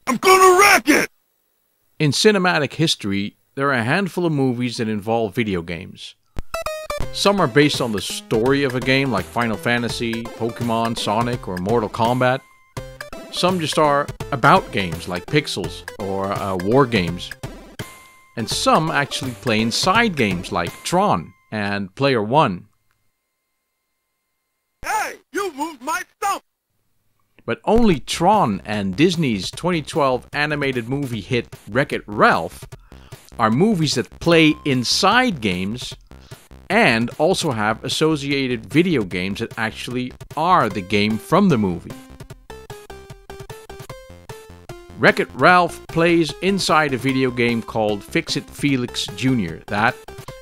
I'm gonna wreck it! In cinematic history, there are a handful of movies that involve video games. Some are based on the story of a game like Final Fantasy, Pokemon, Sonic, or Mortal Kombat. Some just are about games like Pixels or war games. And some actually play inside games like Tron and Player One. Hey, you moved my stump! But only Tron and Disney's 2012 animated movie hit Wreck-It Ralph are movies that play inside games and also have associated video games that actually are the game from the movie. Wreck-It Ralph plays inside a video game called It Felix Jr. that,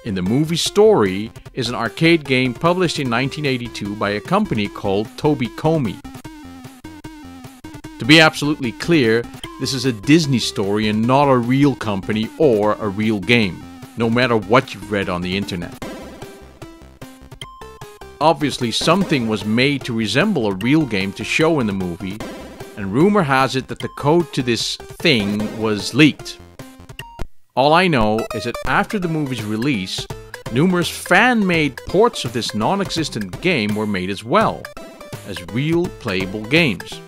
in the movie story, is an arcade game published in 1982 by a company called Toby Comey. To be absolutely clear, this is a Disney story and not a real company or a real game, no matter what you've read on the internet. Obviously, something was made to resemble a real game to show in the movie, and rumor has it that the code to this thing was leaked. All I know is that after the movie's release, numerous fan-made ports of this non-existent game were made as well, as real playable games.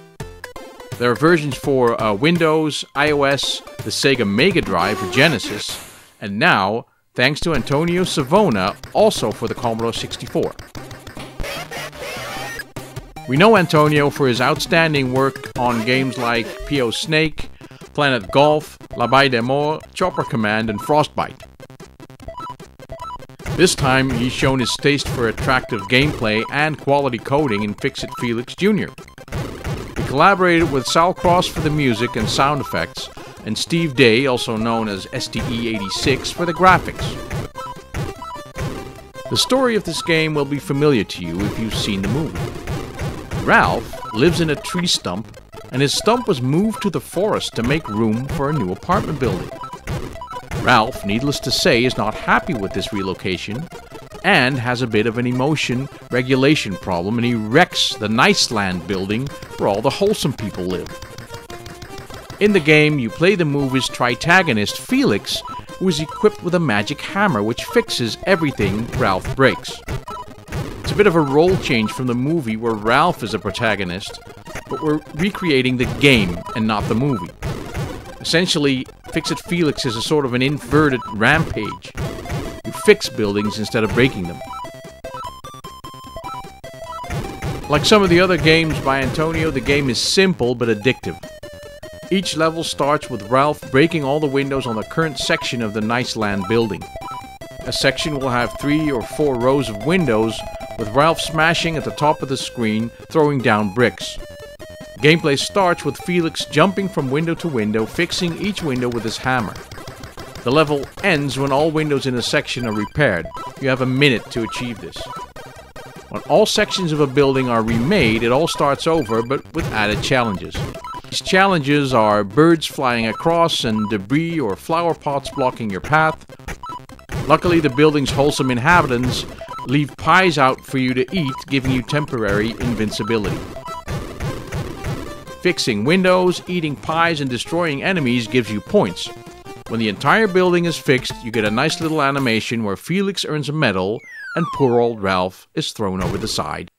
There are versions for Windows, iOS, the Sega Mega Drive for Genesis, and now, thanks to Antonio Savona, also for the Commodore 64. We know Antonio for his outstanding work on games like P.O. Snake, Planet Golf, La Baie des Morts, Chopper Command, and Frostbite. This time, he's shown his taste for attractive gameplay and quality coding in It Felix Jr. He collaborated with Sal Cross for the music and sound effects, and Steve Day, also known as STE86, for the graphics. The story of this game will be familiar to you if you've seen the movie. Ralph lives in a tree stump, and his stump was moved to the forest to make room for a new apartment building. Ralph, needless to say, is not happy with this relocation, and has a bit of an emotion regulation problem, and he wrecks the Nice Land building where all the wholesome people live. In the game, you play the movie's tritagonist Felix, who is equipped with a magic hammer which fixes everything Ralph breaks. It's a bit of a role change from the movie where Ralph is a protagonist, but we're recreating the game and not the movie. Essentially, It Felix is a sort of an inverted Rampage. You fix buildings instead of breaking them. Like some of the other games by Antonio, the game is simple but addictive. Each level starts with Ralph breaking all the windows on the current section of the Nice Land building. A section will have 3 or 4 rows of windows, with Ralph smashing at the top of the screen, throwing down bricks. Gameplay starts with Felix jumping from window to window, fixing each window with his hammer. The level ends when all windows in a section are repaired. You have a minute to achieve this. When all sections of a building are remade, it all starts over, but with added challenges. These challenges are birds flying across and debris or flower pots blocking your path. Luckily, the building's wholesome inhabitants leave pies out for you to eat, giving you temporary invincibility. Fixing windows, eating pies, and destroying enemies gives you points. When the entire building is fixed, you get a nice little animation where Felix earns a medal and poor old Ralph is thrown over the side.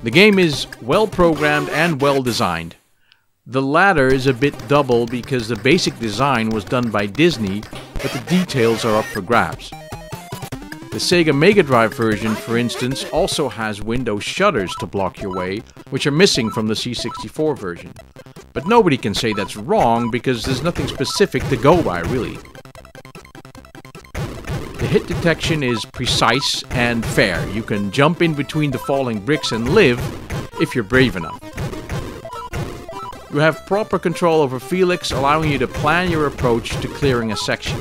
The game is well programmed and well designed. The latter is a bit double because the basic design was done by Disney, but the details are up for grabs. The Sega Mega Drive version, for instance, also has window shutters to block your way, which are missing from the C64 version. But nobody can say that's wrong because there's nothing specific to go by, really. The hit detection is precise and fair. You can jump in between the falling bricks and live if you're brave enough. You have proper control over Felix, allowing you to plan your approach to clearing a section.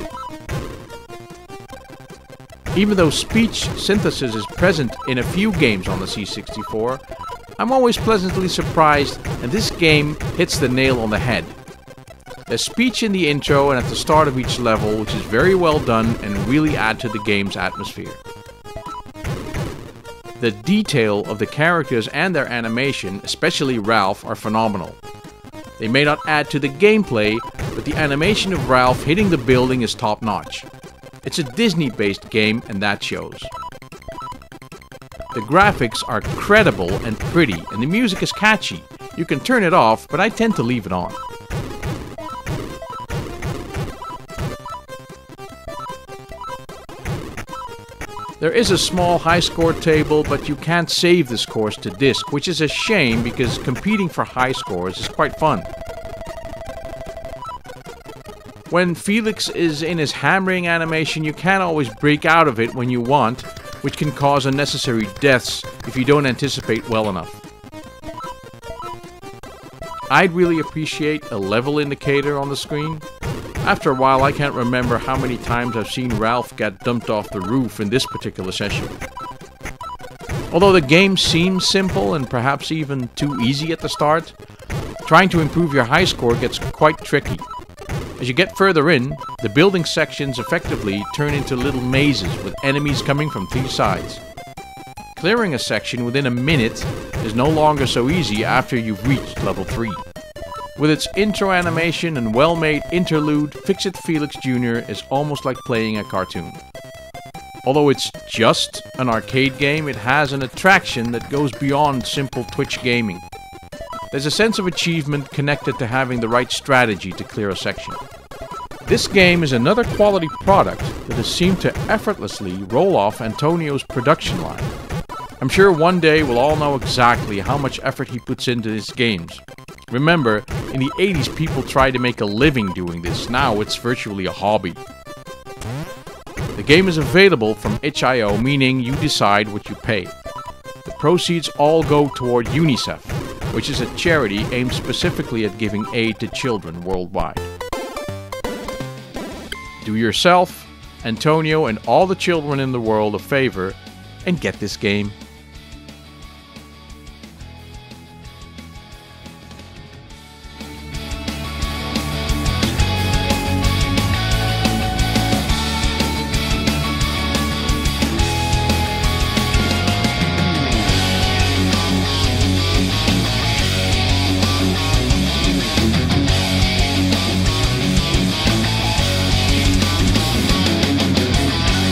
Even though speech synthesis is present in a few games on the C64, I'm always pleasantly surprised, and this game hits the nail on the head. There's speech in the intro and at the start of each level, which is very well done and really add to the game's atmosphere. The detail of the characters and their animation, especially Ralph, are phenomenal. They may not add to the gameplay, but the animation of Ralph hitting the building is top notch. It's a Disney-based game and that shows. The graphics are credible and pretty, and the music is catchy. You can turn it off, but I tend to leave it on. There is a small high score table, but you can't save the scores to disk, which is a shame because competing for high scores is quite fun. When Felix is in his hammering animation, you can't always break out of it when you want, which can cause unnecessary deaths if you don't anticipate well enough. I'd really appreciate a level indicator on the screen. After a while, I can't remember how many times I've seen Ralph get dumped off the roof in this particular session. Although the game seems simple and perhaps even too easy at the start, trying to improve your high score gets quite tricky. As you get further in, the building sections effectively turn into little mazes with enemies coming from 3 sides. Clearing a section within a minute is no longer so easy after you've reached level 3. With its intro animation and well-made interlude, It Felix Jr. is almost like playing a cartoon. Although it's just an arcade game, it has an attraction that goes beyond simple Twitch gaming. There's a sense of achievement connected to having the right strategy to clear a section. This game is another quality product that has seemed to effortlessly roll off Antonio's production line. I'm sure one day we'll all know exactly how much effort he puts into his games. Remember, in the 80s people tried to make a living doing this, now it's virtually a hobby. The game is available from itch.io, meaning you decide what you pay. The proceeds all go toward UNICEF, which is a charity aimed specifically at giving aid to children worldwide. Do yourself, Antonio, and all the children in the world a favor and get this game.